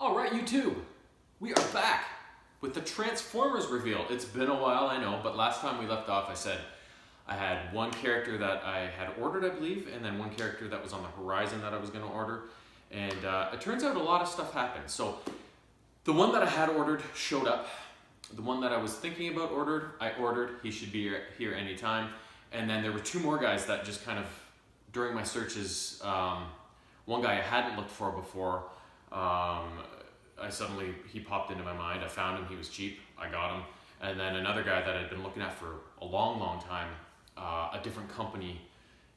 All right, YouTube, we are back with the Transformers reveal. It's been a while, I know, but last time we left off, I said I had one character that I had ordered, I believe, and then one character that was on the horizon that I was going to order. And it turns out a lot of stuff happened. So the one that I had ordered showed up. The one that I was thinking about I ordered. He should be here anytime. And then there were two more guys that just kind of, during my searches, one guy I hadn't looked for before, he popped into my mind. I found him, he was cheap, I got him. And then another guy that I'd been looking at for a long time, a different company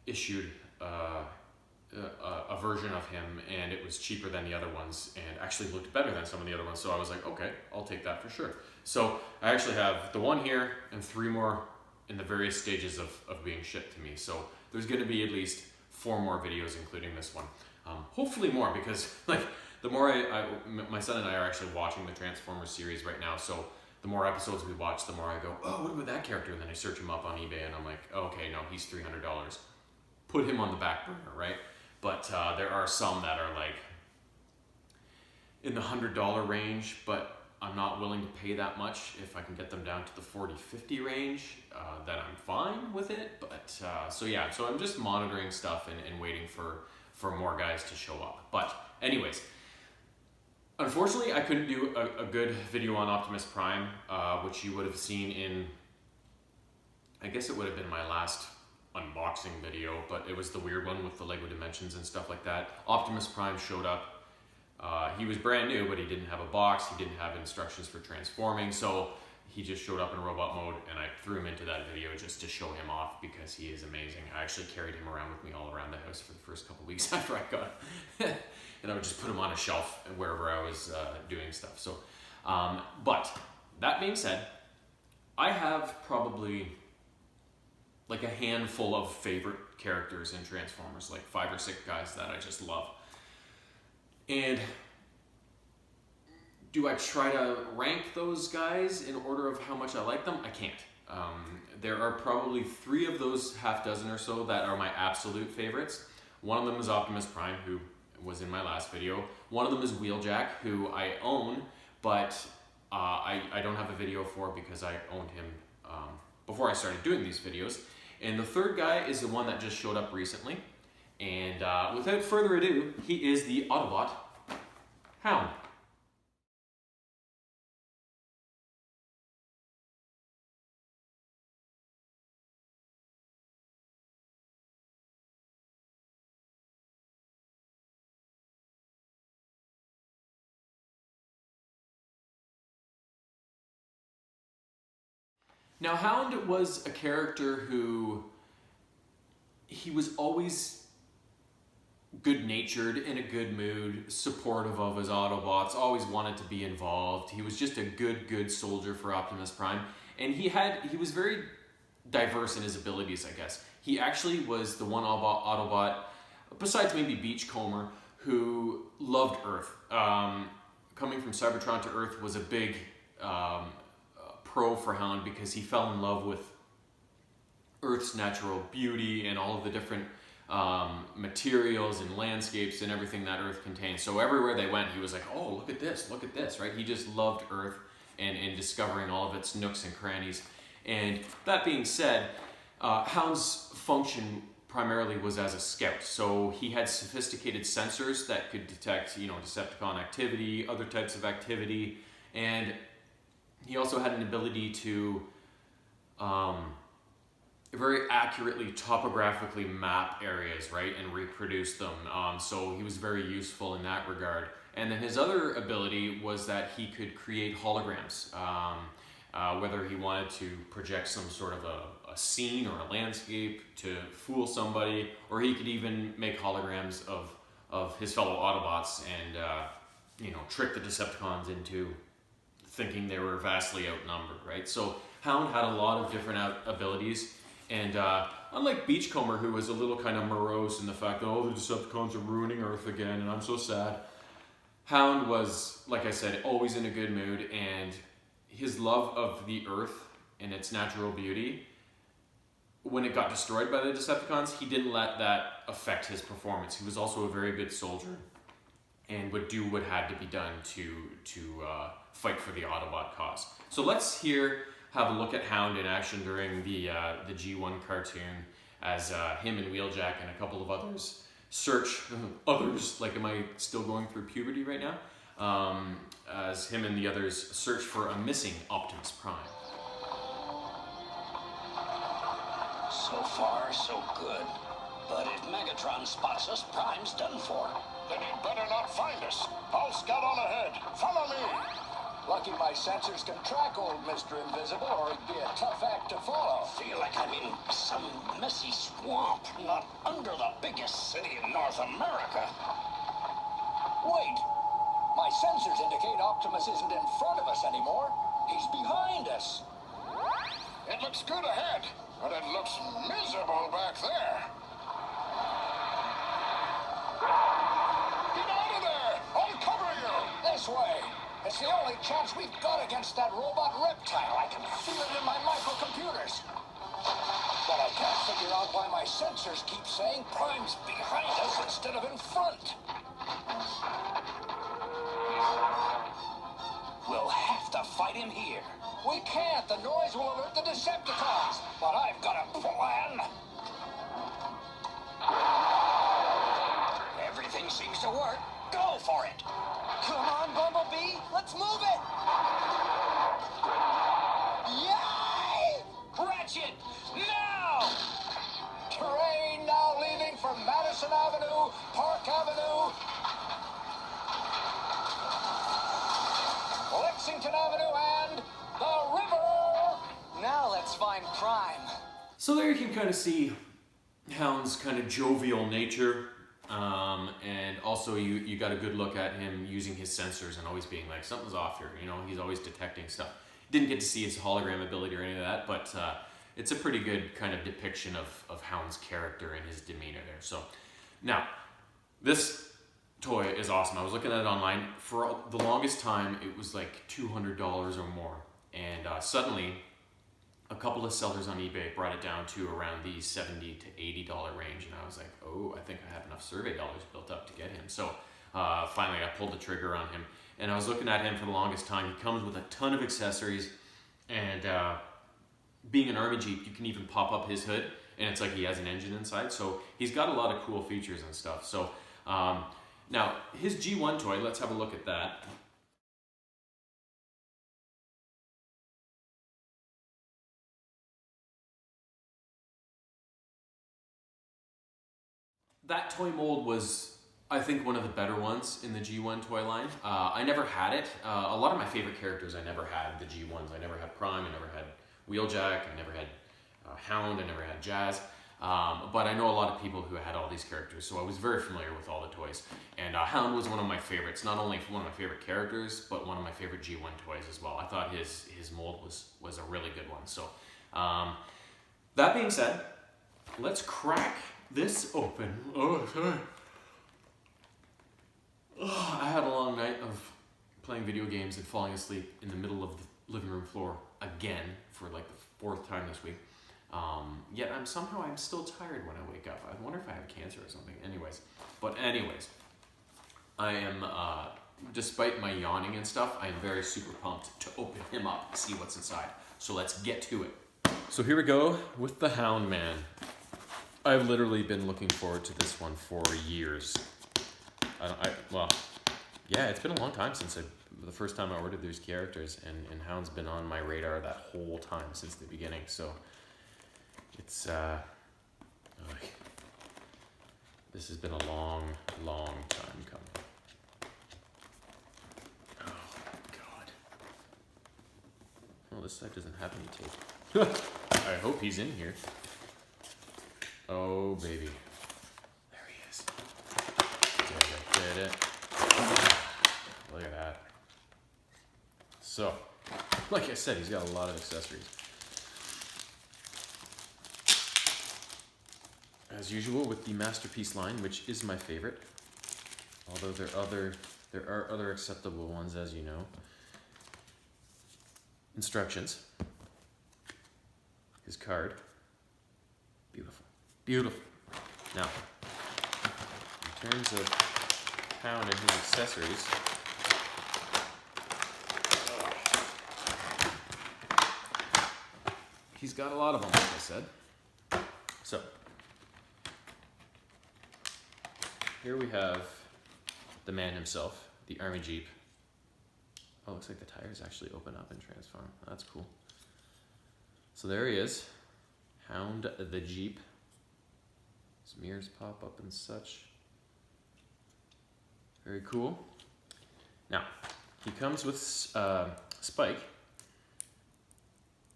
issued a version of him, and it was cheaper than the other ones and actually looked better than some of the other ones. So I was like, okay, I'll take that for sure. So I actually have the one here and three more in the various stages of being shipped to me. So there's gonna be at least 4 more videos, including this one. Hopefully more, because like the more my son and I are actually watching the Transformers series right now. So the more episodes we watch, the more I go, oh, what about that character? And then I search him up on eBay and I'm like, okay, no, he's $300. Put him on the back burner, right? But there are some that are like in the $100 range, but I'm not willing to pay that much. If I can get them down to the 40, 50 range, then I'm fine with it. But so yeah, so I'm just monitoring stuff and waiting for more guys to show up. But anyways, unfortunately, I couldn't do a good video on Optimus Prime, which you would have seen in, I guess it would have been my last unboxing video, but it was the weird one with the Lego Dimensions and stuff like that. Optimus Prime showed up. He was brand new, but he didn't have a box. He didn't have instructions for transforming, so he just showed up in robot mode, and I threw him into that video just to show him off because he is amazing. I actually carried him around with me all around the house for the first couple weeks after I got him. And I would just put him on a shelf wherever I was doing stuff. So, but that being said, I have probably like a handful of favorite characters in Transformers, like 5 or 6 guys that I just love. And do I try to rank those guys in order of how much I like them? I can't. There are probably 3 of those half dozen or so that are my absolute favorites. One of them is Optimus Prime, who was in my last video. One of them is Wheeljack, who I own, but I don't have a video for because I owned him before I started doing these videos. And the third guy is the one that just showed up recently. And without further ado, he is the Autobot Hound. Now, Hound was a character who, he was always good-natured, in a good mood, supportive of his Autobots, always wanted to be involved. He was just a good soldier for Optimus Prime. And he was very diverse in his abilities, I guess. He actually was the one Autobot, besides maybe Beachcomber, who loved Earth. Coming from Cybertron to Earth was a big pro for Hound because he fell in love with Earth's natural beauty and all of the different materials and landscapes and everything that Earth contains. So everywhere they went, he was like, oh, look at this, right? He just loved Earth and discovering all of its nooks and crannies. And that being said, Hound's function primarily was as a scout. So he had sophisticated sensors that could detect, Decepticon activity, other types of activity, and he also had an ability to very accurately topographically map areas, right, and reproduce them. So he was very useful in that regard. And then his other ability was that he could create holograms, whether he wanted to project some sort of a scene or a landscape to fool somebody, or he could even make holograms of his fellow Autobots and trick the Decepticons into thinking they were vastly outnumbered, right? So Hound had a lot of different abilities, and unlike Beachcomber, who was a little kind of morose in the fact that, oh, the Decepticons are ruining Earth again, and I'm so sad, Hound was, like I said, always in a good mood, and his love of the Earth and its natural beauty, when it got destroyed by the Decepticons, he didn't let that affect his performance. He was also a very good soldier. and would do what had to be done to fight for the Autobot cause. So let's have a look at Hound in action during the G1 cartoon as him and Wheeljack and a couple of others search, others, like am I still going through puberty right now? As him and the others search for a missing Optimus Prime. So far, so good. But if Megatron spots us, Prime's done for. Then he better not find us. I'll scout on ahead. Follow me. Lucky my sensors can track old Mr. Invisible, or it'd be a tough act to follow. Feel like I'm in some messy swamp, not under the biggest city in North America. Wait! My sensors indicate Optimus isn't in front of us anymore. He's behind us. It looks good ahead, but it looks miserable back there. Get out of there! I'll cover you! This way. It's the only chance we've got against that robot reptile. I can feel it in my microcomputers. But I can't figure out why my sensors keep saying Prime's behind us instead of in front. We'll have to fight him here. We can't. The noise will alert the Decepticons. But I've got a plan. Everything seems to work. Go for it. Come on, Bumblebee. Let's move it. Yay! Ratchet, now! Train now leaving from Madison Avenue, Park Avenue, Lexington Avenue, and the river. Now let's find Prime. So there you can kind of see Hound's kind of jovial nature, and also you got a good look at him using his sensors and always being like, something's off here, you know, he's always detecting stuff. Didn't get to see his hologram ability or any of that, but it's a pretty good kind of depiction of Hound's character and his demeanor there. So now, this toy is awesome. I was looking at it online. For the longest time, it was like $200 or more, and suddenly a couple of sellers on eBay brought it down to around the $70 to $80 range, and I was like, oh, I think I have enough survey dollars built up to get him. So finally I pulled the trigger on him, and I was looking at him for the longest time. He comes with a ton of accessories, and being an Army Jeep, you can even pop up his hood, and it's like he has an engine inside, so he's got a lot of cool features and stuff. So now, his G1 toy, let's have a look at that. That toy mold was, I think, one of the better ones in the G1 toy line. I never had it. A lot of my favorite characters I never had the G1s. I never had Prime, I never had Wheeljack, I never had Hound, I never had Jazz. But I know a lot of people who had all these characters, so I was very familiar with all the toys. And Hound was one of my favorites, not only one of my favorite characters, but one of my favorite G1 toys as well. I thought his mold was a really good one. So that being said, let's crack this open. Oh, sorry. Oh, I had a long night of playing video games and falling asleep in the middle of the living room floor again for like the fourth time this week. Yet I'm still tired when I wake up. I wonder if I have cancer or something. Anyways, I am, despite my yawning and stuff, I am very super pumped to open him up and see what's inside. So let's get to it. So here we go with the Hound Man. I've literally been looking forward to this one for years. Yeah, it's been a long time since the first time I ordered these characters, and Hound's been on my radar that whole time since the beginning. So it's this has been a long, long time coming. Oh God! Well, this side doesn't have any tape. I hope he's in here. Oh baby, there he is. Did it. Look at that. So, like I said, he's got a lot of accessories. As usual with the Masterpiece line, which is my favorite. Although there are other acceptable ones, as you know. Instructions. His card. Beautiful. Beautiful. Now, in terms of Hound and his accessories. He's got a lot of them, like I said. So, here we have the man himself, the Army Jeep. Oh, looks like the tires actually open up and transform. That's cool. So there he is, Hound the Jeep. His mirrors pop up and such. Very cool. Now, he comes with Spike,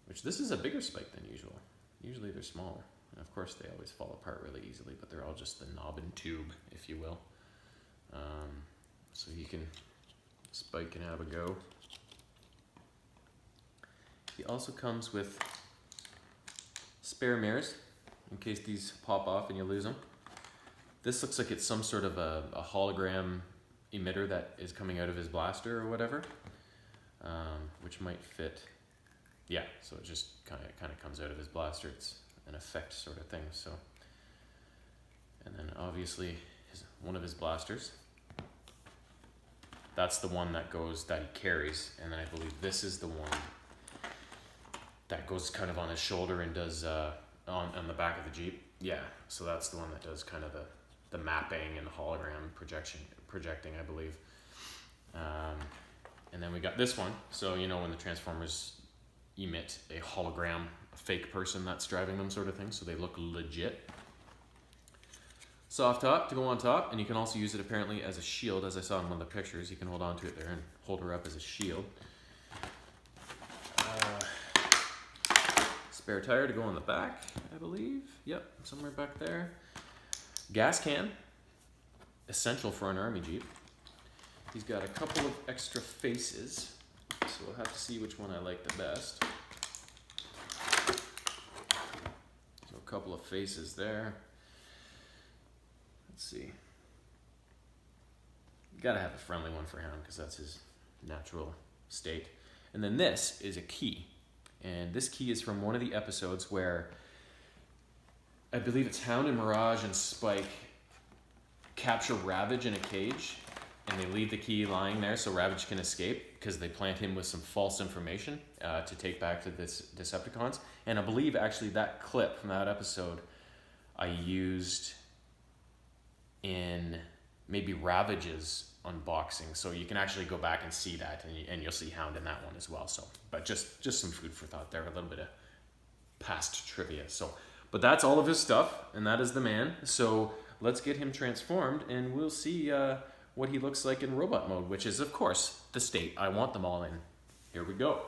which this is a bigger Spike than usual. Usually they're smaller. And of course they always fall apart really easily, but they're all just the knob and tube, if you will. So you can Spike and have a go. He also comes with spare mirrors in case these pop off and you lose them. This looks like it's some sort of a hologram emitter that is coming out of his blaster or whatever, which might fit. Yeah, so it just kind of comes out of his blaster. It's an effect sort of thing. So, and then obviously one of his blasters. That's the one that he carries, and then I believe this is the one that goes kind of on his shoulder and does on the back of the Jeep. Yeah, so that's the one that does kind of the mapping and the hologram projecting, I believe. And then we got this one. So you know when the Transformers emit a hologram, a fake person that's driving them, sort of thing, so they look legit. Soft top to go on top, and you can also use it apparently as a shield, as I saw in one of the pictures. You can hold on to it there and hold her up as a shield. Spare tire to go on the back, I believe. Yep, somewhere back there. Gas can, essential for an Army Jeep. He's got a couple of extra faces, so we'll have to see which one I like the best. So a couple of faces there. Let's see. You gotta have a friendly one for Hound because that's his natural state. And then this is a key. And this key is from one of the episodes where I believe it's Hound and Mirage and Spike capture Ravage in a cage, and they leave the key lying there so Ravage can escape because they plant him with some false information to take back to this Decepticons. And I believe actually that clip from that episode I used in maybe Ravage's unboxing, so you can actually go back and see that, and you'll see Hound in that one as well. So, but just some food for thought there, a little bit of past trivia. So, but that's all of his stuff, and that is the man. So let's get him transformed, and we'll see what he looks like in robot mode, which is of course the state I want them all in. Here we go.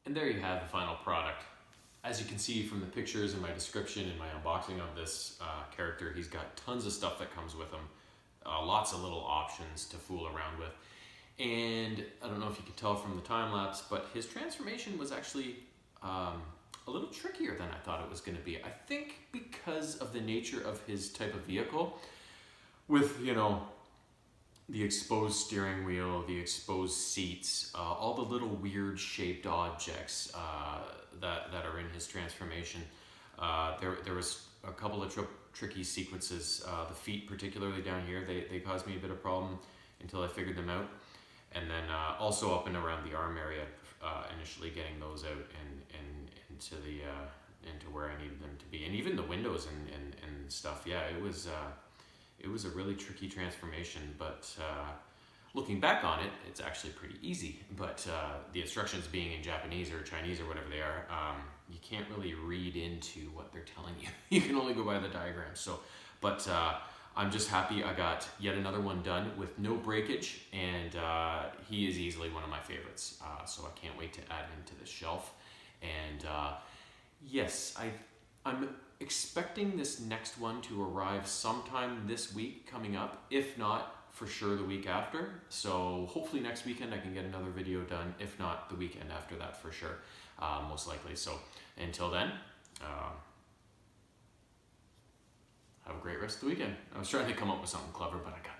And there you have the final product. As you can see from the pictures and my description and my unboxing of this character, he's got tons of stuff that comes with him. Lots of little options to fool around with. And I don't know if you could tell from the time lapse, but his transformation was actually a little trickier than I thought it was going to be. I think because of the nature of his type of vehicle, with, you know, the exposed steering wheel, the exposed seats, all the little weird shaped objects that are in his transformation. There was a couple of tricky sequences. The feet, particularly down here, they caused me a bit of problem until I figured them out. And then also up and around the arm area, initially getting those out and into where I needed them to be. And even the windows and stuff, yeah, it was it was a really tricky transformation, but looking back on it, it's actually pretty easy. But the instructions being in Japanese or Chinese or whatever they are, you can't really read into what they're telling you. You can only go by the diagram. So, but I'm just happy I got yet another one done with no breakage, and he is easily one of my favorites. So I can't wait to add him to the shelf. And yes, I'm expecting this next one to arrive sometime this week coming up, if not for sure the week after. So hopefully next weekend I can get another video done, if not the weekend after that for sure, most likely. So until then, have a great rest of the weekend. I was trying to come up with something clever, but I got